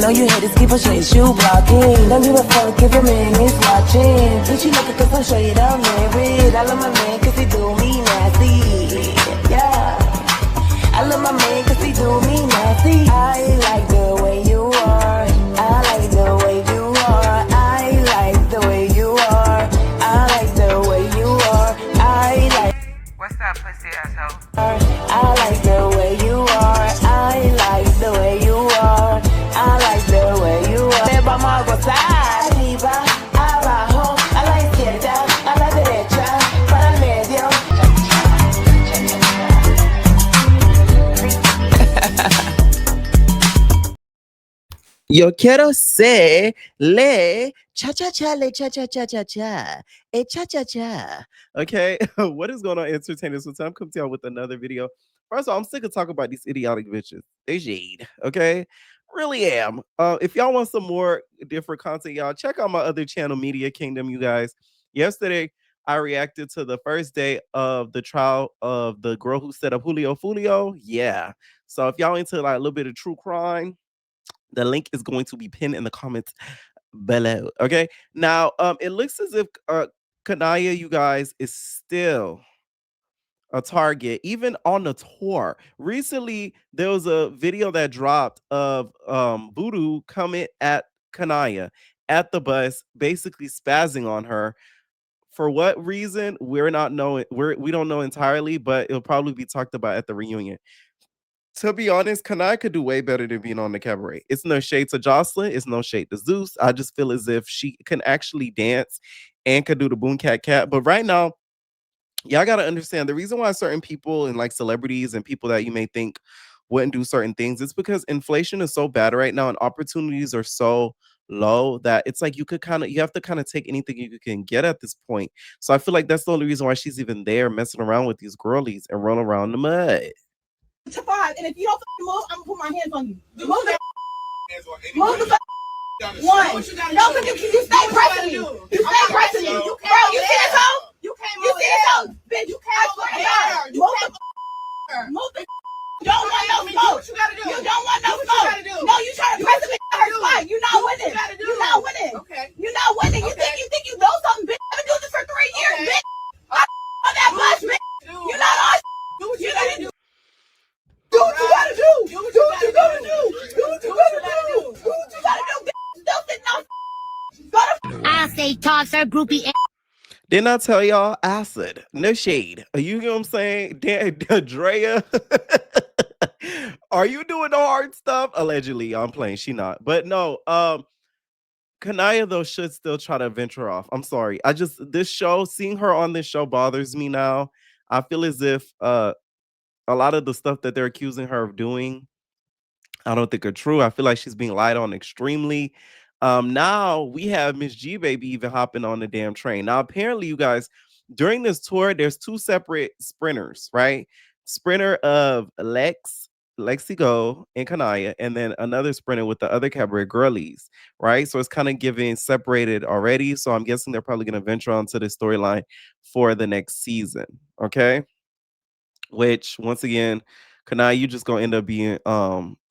know you haters keep on shit you blocking. Don't give a fuck if your man is watching. Bitch, you look at cause I'm straight up married. I love my man cause he do me nasty. Yeah. I love my man cause he do me nasty. I like the way you are. I like the way you are. I like the way you are. I like the way you are. I like. What's that pussy asshole? I like the way you are. I like the way you are. I like the way you are. Me vamos a gozar. Arriba, abajo. A la izquierda, a la derecha, para el medio. Yo quiero ser le cha-cha-cha, le cha-cha-cha-cha-cha, cha-cha-cha. Okay, what is going on, entertainers? So time come to y'all with another video. First of all, I'm sick of talking about these idiotic bitches. They shade, okay? Really am. If y'all want some more different content, y'all check out my other channel, Media Kingdom, you guys. Yesterday, I reacted to the first day of the trial of the girl who set up Julio Fulio. Yeah. So if y'all into like a little bit of true crime, the link is going to be pinned in the comments below. Okay. Now, it looks as if Kaniyah, you guys, is still a target, even on the tour. Recently, there was a video that dropped of Voodoo coming at Kaniyah at the bus, basically spazzing on her. For what reason? We're not knowing. We don't know entirely, but it'll probably be talked about at the reunion. To be honest, Kaniyah could do way better than being on the Cabaret. It's no shade to Jocelyn. It's no shade to Zeus. I just feel as if she can actually dance and could do the boom cat cat. But right now, y'all got to understand the reason why certain people and like celebrities and people that you may think wouldn't do certain things, it's because inflation is so bad right now and opportunities are so low that it's like you have to kind of take anything you can get at this point. So I feel like that's the only reason why she's even there messing around with these girlies and rolling around the mud. To 5, and if you don't move, I'm gonna put my hands on you. Move the move the one. No, because you stay pressing me. You stay pressing me. Bro, you see this hoe? You see this hoe? Bitch, you can't move the you don't want no smoke. You don't want no smoke. No, you trying to press me in her spot. You not winning. You not winning. Okay. You not winning. You think you know something, bitch? I've been doing this for 3 years, bitch. On that bus, bitch. You not on. Do what you gotta do. Do what you gotta do. Do what you gotta do. Do what you gotta do. Do what you gotta do. Still sitting on. I say toss her groupie. Didn't I tell y'all acid? No shade. You know what I'm saying? Drea, are you doing the hard stuff? Allegedly, I'm playing. She not. But no, Kaniyah though should still try to venture off. I'm sorry. Seeing her on this show bothers me now. I feel as if a lot of the stuff that they're accusing her of doing, I don't think are true. I feel like she's being lied on extremely. Now we have Miss G Baby even hopping on the damn train. Now, apparently, you guys, during this tour, there's 2 separate sprinters, right? Sprinter of Lexi Go and Kaniyah, and then another sprinter with the other Cabaret girlies, right? So it's kind of giving separated already. So I'm guessing they're probably going to venture onto the storyline for the next season, okay? Which once again, Kaniyah, you just gonna end up being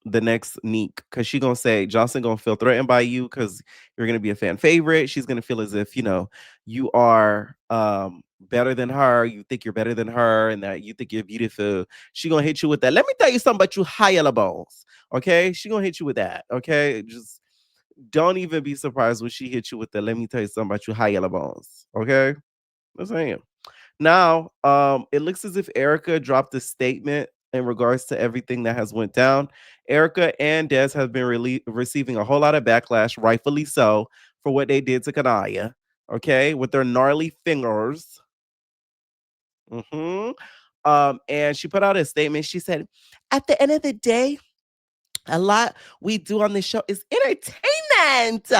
the next Neek, because she gonna say Johnson gonna feel threatened by you because you're gonna be a fan favorite. She's gonna feel as if you are better than her, you think you're better than her, and that you think you're beautiful. She gonna hit you with that. Let me tell you something about you high yellow balls. Okay, she gonna hit you with that. Okay, just don't even be surprised when she hits you with that. Let me tell you something about you high yellow balls. Okay, that's saying. Now, it looks as if Erica dropped a statement in regards to everything that has went down. Erica and Des have been receiving a whole lot of backlash, rightfully so, for what they did to Kaniyah, okay, with their gnarly fingers. And she put out a statement. She said, at the end of the day, a lot we do on this show is entertainment.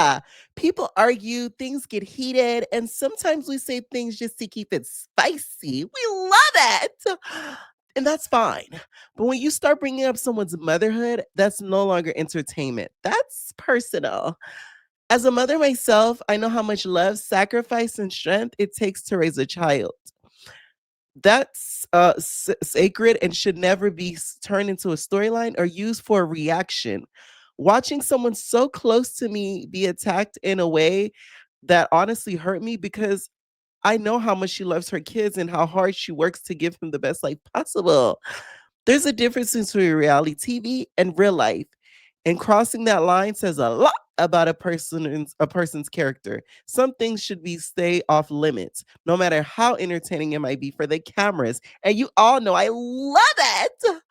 People argue, things get heated, and sometimes we say things just to keep it spicy. We love it. And that's fine. But when you start bringing up someone's motherhood, that's no longer entertainment. That's personal. As a mother myself, I know how much love, sacrifice, and strength it takes to raise a child. That's sacred and should never be turned into a storyline or used for a reaction. Watching someone so close to me be attacked in a way that honestly hurt me because I know how much she loves her kids and how hard she works to give him the best life possible. There's a difference between reality TV and real life, and crossing that line says a lot about a person's character. Some things should be stay off limits, no matter how entertaining it might be for the cameras. And you all know I love it.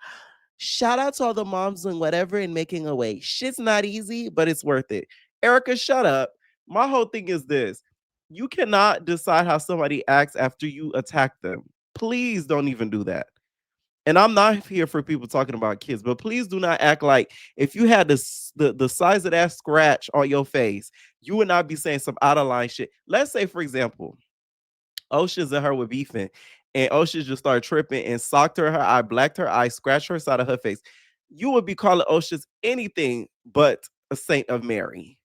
Shout out to all the moms doing whatever and making a way. Shit's not easy, but it's worth it. Erica, shut up. My whole thing is this: you cannot decide how somebody acts after you attack them. Please don't even do that. And I'm not here for people talking about kids, but please do not act like if you had the size of that scratch on your face, you would not be saying some out of line shit. Let's say, for example, Oceans and her were beefing, and Oceans just started tripping and socked her eye, blacked her eye, scratched her side of her face. You would be calling Oceans anything but a saint of Mary.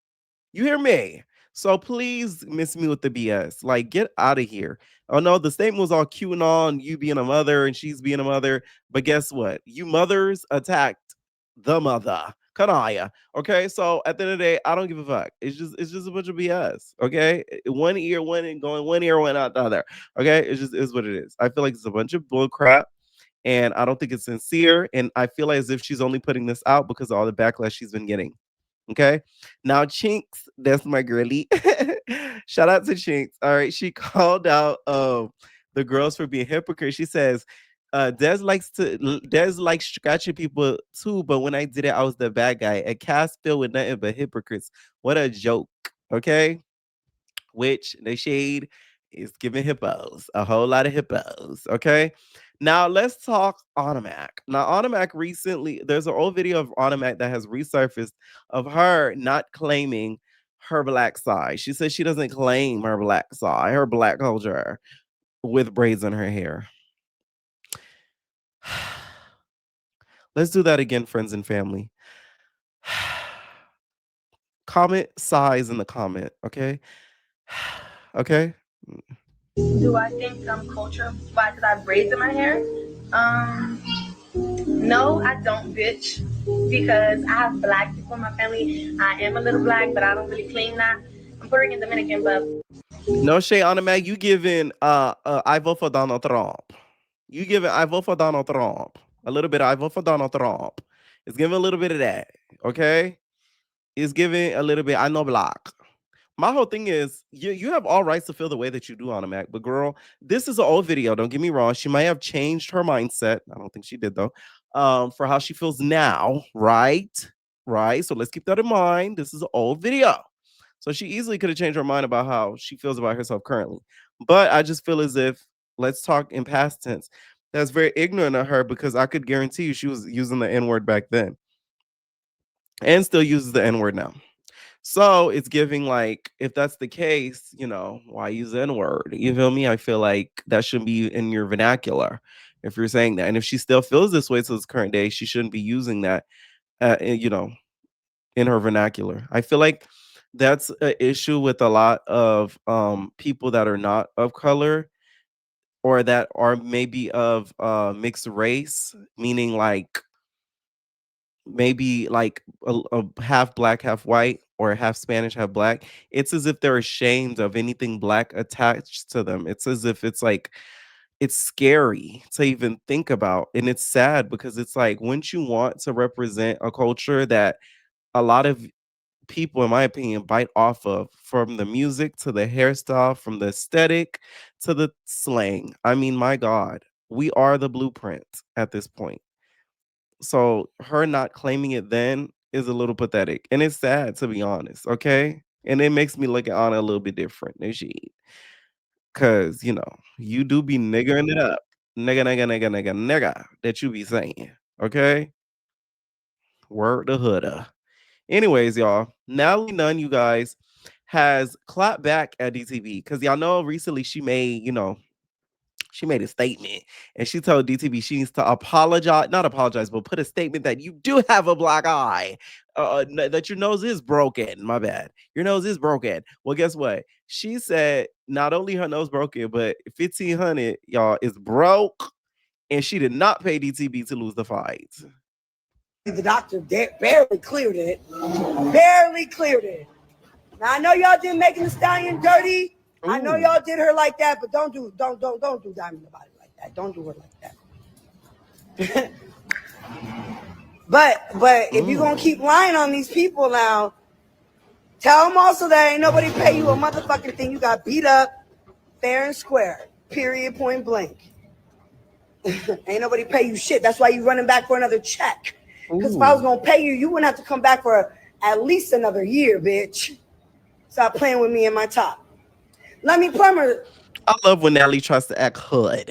You hear me? So please miss me with the BS. Like, get out of here. Oh no, the statement was all cute and all, and you being a mother and she's being a mother. But guess what? You mothers attacked the mother, Kaniyah. Okay, so at the end of the day, I don't give a fuck. It's just a bunch of BS. Okay, one ear went in, going one ear went out the other. Okay, it just is what it is. I feel like it's a bunch of bull crap, and I don't think it's sincere. And I feel like as if she's only putting this out because of all the backlash she's been getting. Okay. Now, Chinks, that's my girlie. Shout out to Chinks. All right. She called out the girls for being hypocrites. She says, Des likes scratching people too, but when I did it, I was the bad guy. A cast filled with nothing but hypocrites. What a joke. Okay. Which the shade is giving hippos, a whole lot of hippos. Okay. Now let's talk Ahna Mac. Now, Ahna Mac recently, there's an old video of Ahna Mac that has resurfaced of her not claiming her black side. She says she doesn't claim her black side, her black culture with braids in her hair. Let's do that again, friends and family. Comment size in the comment, okay? Okay? Do I think I'm culture why? Because I have braids in my hair? No, I don't, bitch. Because I have black people in my family. I am a little black, but I don't really claim that. I'm Puerto Rican Dominican, but No shade on the Mag. You giving I vote for Donald Trump. You giving I vote for Donald Trump. A little bit of I vote for Donald Trump. It's giving a little bit of that. Okay? It's giving a little bit. I know black. My whole thing is you have all rights to feel the way that you do on a Mac, but girl, this is an old video. Don't get me wrong. She might have changed her mindset. I don't think she did though. For how she feels now, right? Right. So let's keep that in mind. This is an old video. So she easily could have changed her mind about how she feels about herself currently. But I just feel as if, let's talk in past tense. That's very ignorant of her because I could guarantee you she was using the N word back then and still uses the N word now. So it's giving like, if that's the case, why use the N word? You feel me? I feel like that shouldn't be in your vernacular if you're saying that. And if she still feels this way to this current day, she shouldn't be using that, in her vernacular. I feel like that's an issue with a lot of people that are not of color or that are maybe of mixed race, meaning like maybe like a half black, half white, or half Spanish, half black. It's as if they're ashamed of anything black attached to them. It's as if it's like it's scary to even think about. And it's sad because it's like, wouldn't you want to represent a culture that a lot of people, in my opinion, bite off of, from the music to the hairstyle, from the aesthetic to the slang? I mean, my God, we are the blueprint at this point. So her not claiming it then is a little pathetic. And it's sad, to be honest. Okay. And it makes me look at Anna a little bit different than she. Cause you do be niggering it up. Nigga, nigga, nigga, nigga, nigga that you be saying. Okay. Word the hooda. Anyways, y'all, Natalie Nunn, you guys, has clapped back at DTV because y'all know recently she made a statement and she told DTV she needs to apologize, not apologize, but put a statement that you do have a black eye, that your nose is broken. My bad. Your nose is broken. Well, guess what? She said not only her nose broken, but 1,500, y'all, is broke, and she did not pay DTV to lose the fight. The doctor barely cleared it. Barely cleared it. Now I know y'all did Megan Thee Stallion dirty. Ooh. I know y'all did her like that, but don't do Diamond about it like that. Don't do her like that. but if you're gonna keep lying on these people now, tell them also that ain't nobody pay you a motherfucking thing. You got beat up fair and square. Period, point blank. Ain't nobody pay you shit. That's why you running back for another check. Because if I was gonna pay you, you wouldn't have to come back for at least another year, bitch. Stop playing with me and my top. Let me plumber. I love when Natalie tries to act hood.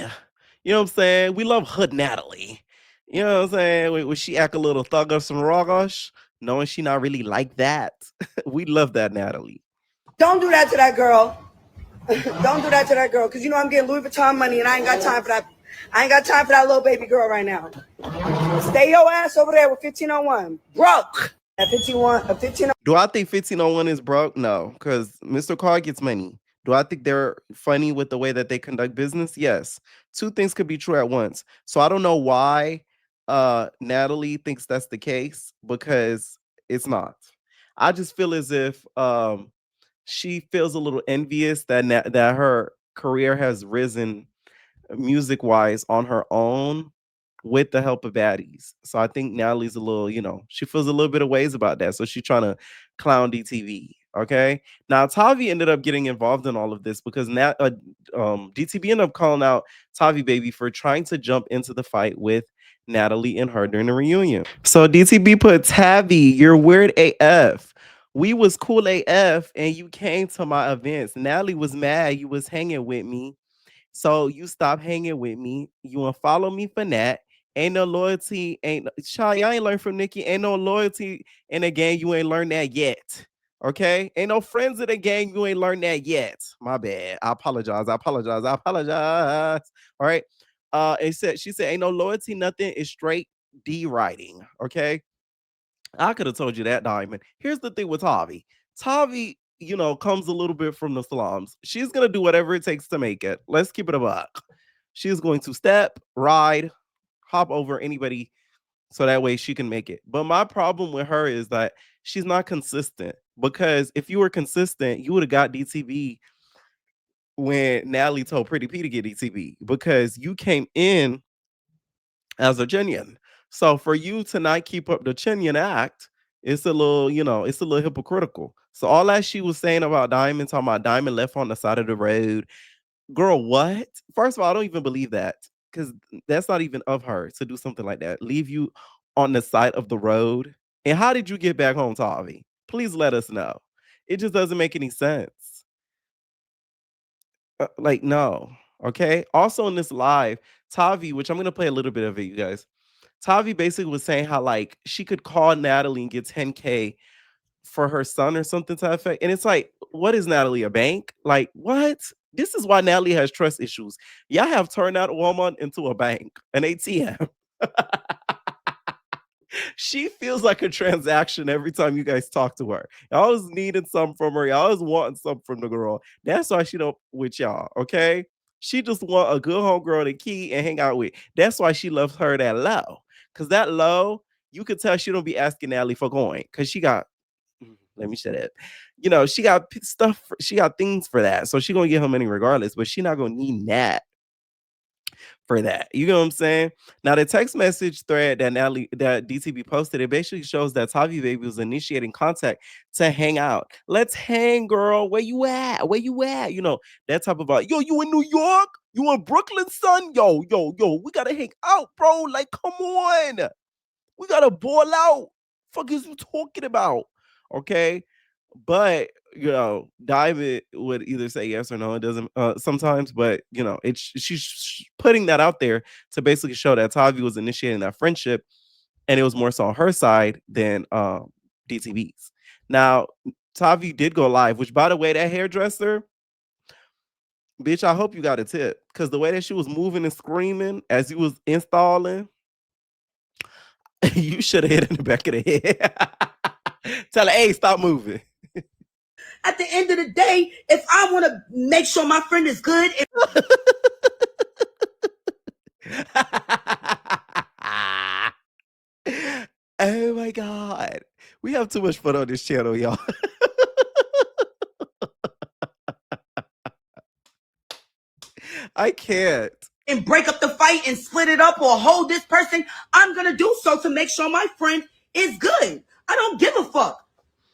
You know what I'm saying? We love hood Natalie. You know what I'm saying? When she act a little thuggish and roggish, knowing she not really like that. We love that, Natalie. Don't do that to that girl. Don't do that to that girl, because you know I'm getting Louis Vuitton money and I ain't got time for that. I ain't got time for that little baby girl right now. Stay your ass over there with 1501. Broke. At 1501. Do I think 1501 is broke? No, because Mr. Carr gets money. Do I think they're funny with the way that they conduct business? Yes. Two things could be true at once. So I don't know why Natalie thinks that's the case, because it's not. I just feel as if she feels a little envious that that her career has risen music wise on her own with the help of baddies. So I think Natalie's a little, she feels a little bit of ways about that. So she's trying to clown DTV. Okay. Now Tavii ended up getting involved in all of this because DTV ended up calling out Tavi Baby for trying to jump into the fight with Natalie and her during the reunion. So DTV put, Tavi, you're weird AF. We was cool AF and you came to my events. Natalie was mad you was hanging with me. So you stop hanging with me. You unfollow me for that. Ain't no loyalty. Child, y'all ain't learned from Nikki. Ain't no loyalty in the gang. You ain't learned that yet. Okay? Ain't no friends in the gang. You ain't learned that yet. My bad. I apologize. All right. She said, ain't no loyalty, nothing. It's straight D writing. Okay. I could have told you that, Diamond. Here's the thing with Tavi. Tavi, comes a little bit from the slums. She's going to do whatever it takes to make it. Let's keep it a buck. She's going to step, ride, hop over anybody so that way she can make it. But my problem with her is that she's not consistent, because if you were consistent, you would have got DTV when Natalie told Pretty P to get DTV, because you came in as a genuine. So for you to not keep up the Chinyan act, it's a little, it's a little hypocritical. So all that she was saying about Diamond, talking about Diamond left on the side of the road. Girl, what? First of all, I don't even believe that, because that's not even of her to do something like that. Leave you on the side of the road. And how did you get back home, Tavi? Please let us know. It just doesn't make any sense. No. Okay. Also in this live, Tavi, which I'm going to play a little bit of it, you guys. Tavi basically was saying how she could call Natalie and get 10K for her son or something to that effect. And it's like, what is Natalie, a bank? Like, what? This is why Natalie has trust issues. Y'all have turned out Walmart into a bank, an ATM. She feels like a transaction every time you guys talk to her. Y'all always needing something from her. Y'all always wanting something from the girl. That's why she don't with y'all, okay? She just want a good homegirl to key and hang out with. That's why she loves her that low. Because that low, you could tell she don't be asking Natalie for going. Because she got, let me shut up. She got stuff, she got things for that. So she gonna get her money regardless, but she not gonna need that for that. You know what I'm saying? Now the text message thread that DTV posted, it basically shows that Tavi Baby was initiating contact to hang out. Let's hang, girl. Where you at? Where you at? That type of yo, you in New York? You in Brooklyn, son? Yo, we gotta hang out, bro. Like, come on. We gotta ball out. Fuck is you talking about? Okay. But Diamond would either say yes or no. It doesn't sometimes, but she's putting that out there to basically show that Tavi was initiating that friendship, and it was more so on her side than DTV's. Now, Tavi did go live, which, by the way, that hairdresser, bitch, I hope you got a tip, because the way that she was moving and screaming as you was installing, you should have hit in the back of the head. Tell her, hey, stop moving. At the end of the day, if I want to make sure my friend is good, Oh my God. We have too much fun on this channel, y'all. I can't. And break up the fight and split it up or hold this person, I'm gonna do so to make sure my friend is good. I don't give a fuck.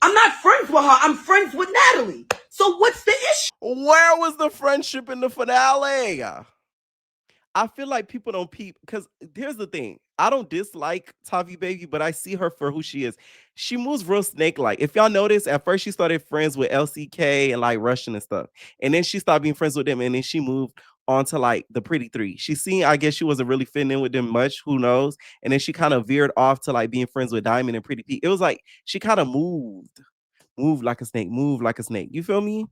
I'm not friends with her. I'm friends with Natalie. So what's the issue? Where was the friendship in the finale? I feel like people don't peep because here's the thing. I don't dislike Tavi Baby, but I see her for who she is. She moves real snake-like. If y'all notice, at first she started friends with LCK and like Russian and stuff. And then she stopped being friends with them. And then she moved on to like the Pretty Three. She seen, I guess she wasn't really fitting in with them much. Who knows? And then she kind of veered off to like being friends with Diamond and Pretty Pete. It was like she kind of moved like a snake, moved like a snake. You feel me?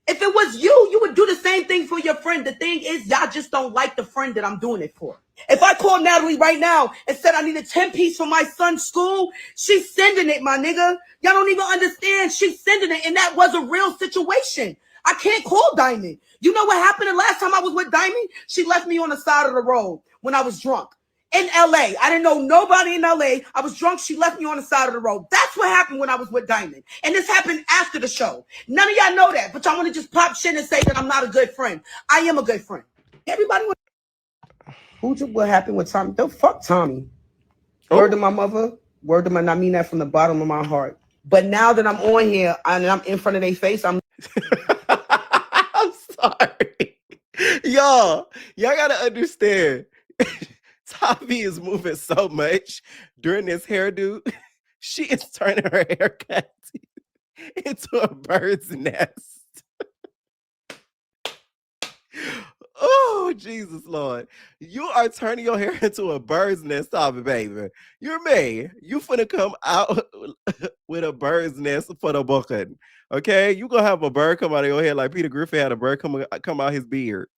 If it was you would do the same thing for your friend. The thing is, y'all just don't like the friend that I'm doing it for. If I call Natalie right now and said I need a 10-piece for my son's school, she's sending it, my nigga. Y'all don't even understand. She's sending it, and that was a real situation. I can't call Diamond. You know what happened the last time I was with Diamond? She left me on the side of the road when I was drunk. In LA. I didn't know nobody in LA. I was drunk. She left me on the side of the road. That's what happened when I was with Diamond. And this happened after the show. None of y'all know that, but y'all want to just pop shit and say that I'm not a good friend. I am a good friend. Everybody what happened with Tommy? Don't fuck Tommy. Word to my mother. Word to my, I mean that from the bottom of my heart. But now that I'm on here and I'm in front of their face, I'm I'm sorry. Y'all gotta understand. Tavi is moving so much during this hairdo. She is turning her haircut into a bird's nest. Oh, Jesus, Lord. You are turning your hair into a bird's nest, Tavi Baby. You're me. You finna come out with a bird's nest for the booking. Okay? You gonna have a bird come out of your hair like Peter Griffin had a bird come out his beard.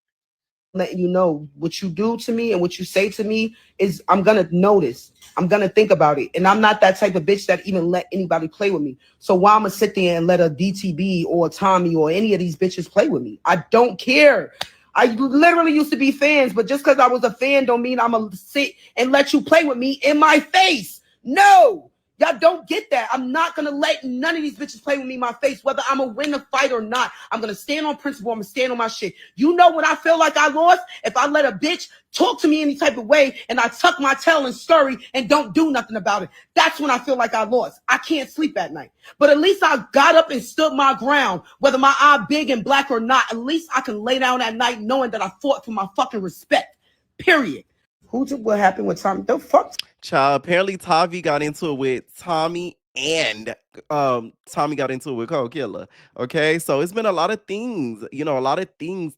letting you know what you do to me and what you say to me is I'm gonna notice. I'm gonna think about it. And I'm not that type of bitch that even let anybody play with me. So why I'm gonna sit there and let a DTB or Tommy or any of these bitches play with me? I don't care. I literally used to be fans, but just because I was a fan don't mean I'm gonna sit and let you play with me in my face. No. Y'all don't get that. I'm not going to let none of these bitches play with me in my face, whether I'm going to win the fight or not. I'm going to stand on principle. I'm going to stand on my shit. You know when I feel like I lost? If I let a bitch talk to me any type of way and I tuck my tail and scurry and don't do nothing about it, that's when I feel like I lost. I can't sleep at night. But at least I got up and stood my ground, whether my eye big and black or not. At least I can lay down at night knowing that I fought for my fucking respect. Period. What happened with Tommy? The fuck? Child, apparently Tavi got into it with Tommy and Tommy got into it with Cold Killer. Okay, so it's been a lot of things, a lot of things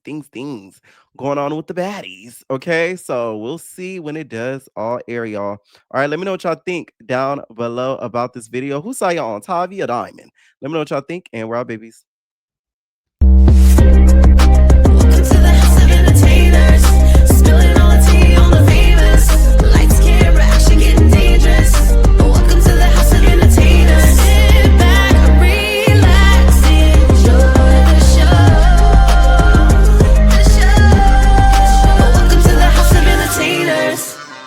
going on with the baddies. Okay, so we'll see when it does all air, y'all. All right, let me know what y'all think down below about this video. Who saw y'all on, Tavi or Diamond? Let me know what y'all think, and we're out, babies.